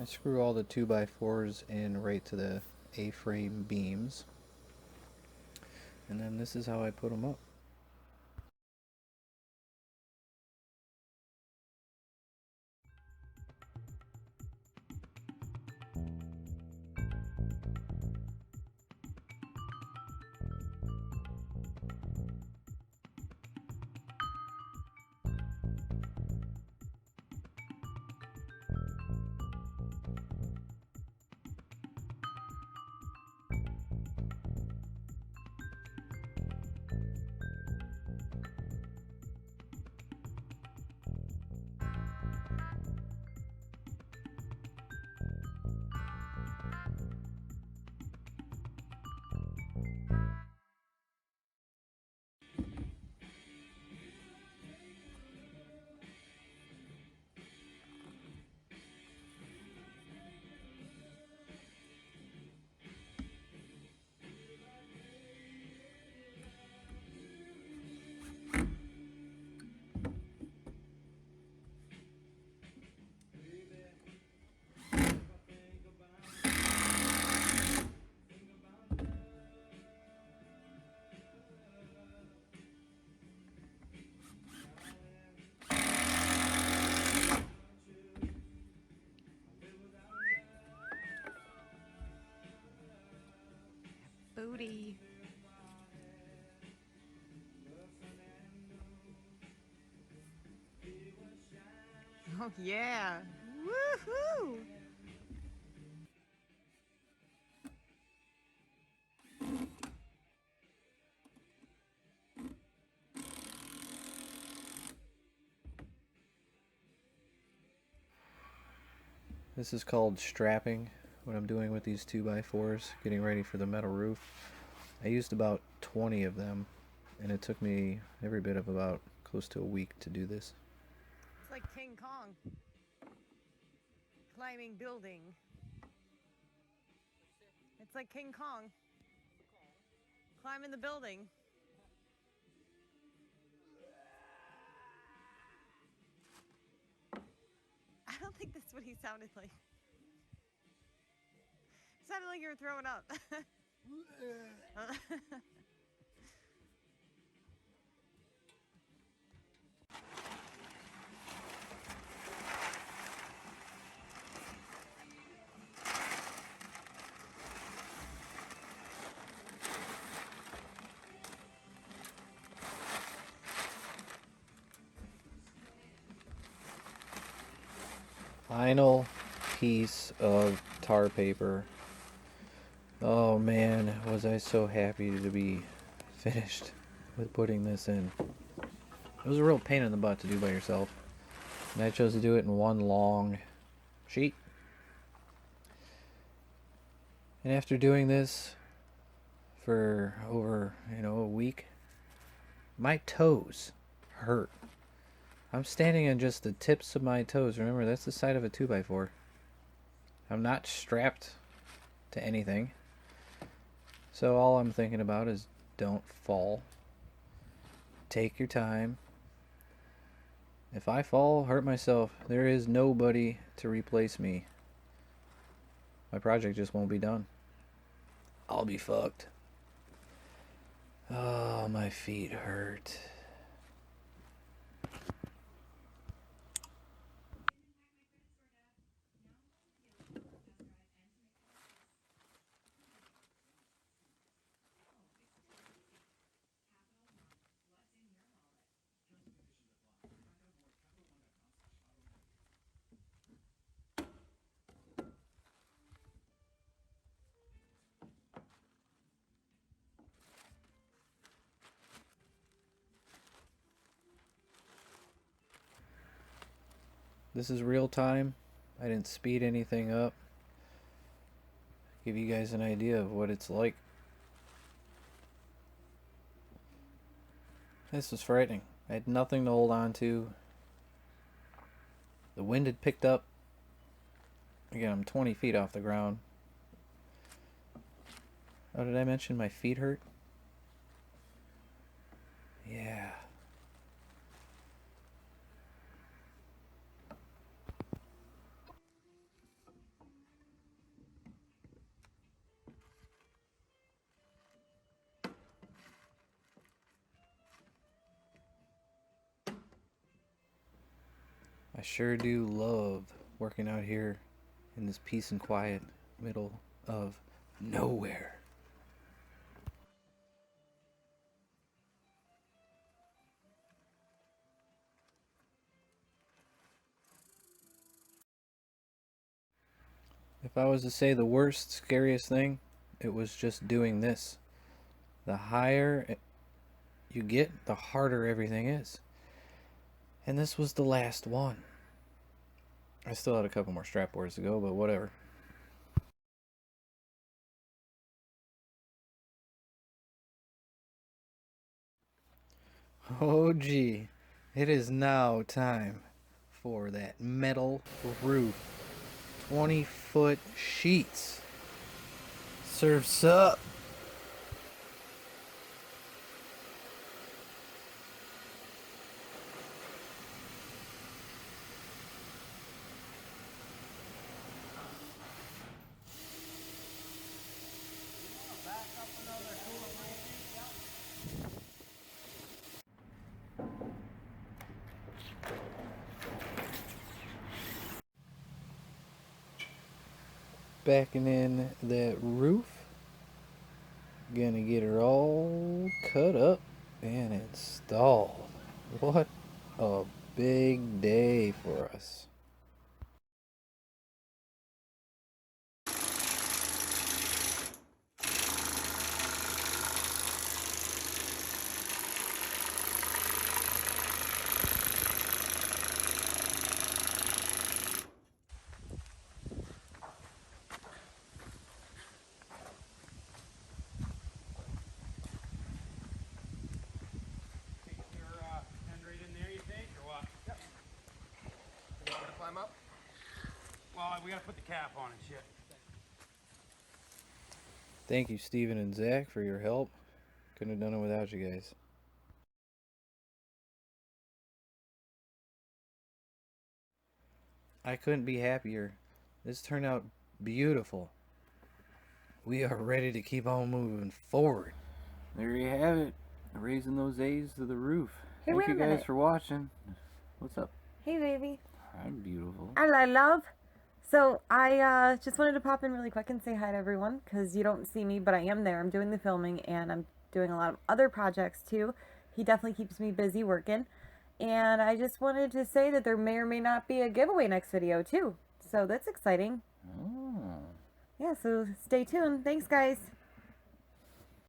I screw all the 2x4s in right to the A-frame beams. And then this is how I put them up. Booty. Oh yeah. Woohoo! This is called strapping, what I'm doing with these 2x4s, getting ready for the metal roof. I used about 20 of them, and it took me every bit of about close to a week to do this. It's like King Kong. Climbing building. It's like King Kong. Climbing the building. I don't think that's what he sounded like. It sounded like you were throwing up. Final piece of tar paper. Oh man, was I so happy to be finished with putting this in. It was a real pain in the butt to do by yourself, and I chose to do it in one long sheet. And after doing this for over, a week, my toes hurt. I'm standing on just the tips of my toes. Remember, that's the side of a 2x4. I'm not strapped to anything. So all I'm thinking about is don't fall. Take your time. If I fall, hurt myself, there is nobody to replace me. My project just won't be done. I'll be fucked. Oh, my feet hurt. This is real time. I didn't speed anything up. Give you guys an idea of what it's like. This was frightening. I had nothing to hold on to. The wind had picked up. Again, I'm 20 feet off the ground. Oh, did I mention my feet hurt? Yeah. sure do love working out here in this peace and quiet middle of nowhere. If I was to say the worst, scariest thing, it was just doing this. The higher you get, the harder everything is. And this was the last one. I still had a couple more strap boards to go, but whatever. Oh gee, it is now time for that metal roof. 20-foot sheets. Surf's up. Backing in that roof. Gonna get her all cut up and installed. What a big day for us. Well, we gotta put the cap on and shit. Thank you, Steven and Zach, for your help. Couldn't have done it without you guys. I couldn't be happier. This turned out beautiful. We are ready to keep on moving forward. There you have it. Raising those A's to the roof. Hey, Thank wait a you guys minute. for watching. What's up? Hey, baby. I'm beautiful. I love. So I just wanted to pop in really quick and say hi to everyone because you don't see me, but I am there. I'm doing the filming and I'm doing a lot of other projects too. He definitely keeps me busy working. And I just wanted to say that there may or may not be a giveaway next video too. So that's exciting. Oh. Yeah, so stay tuned. Thanks, guys.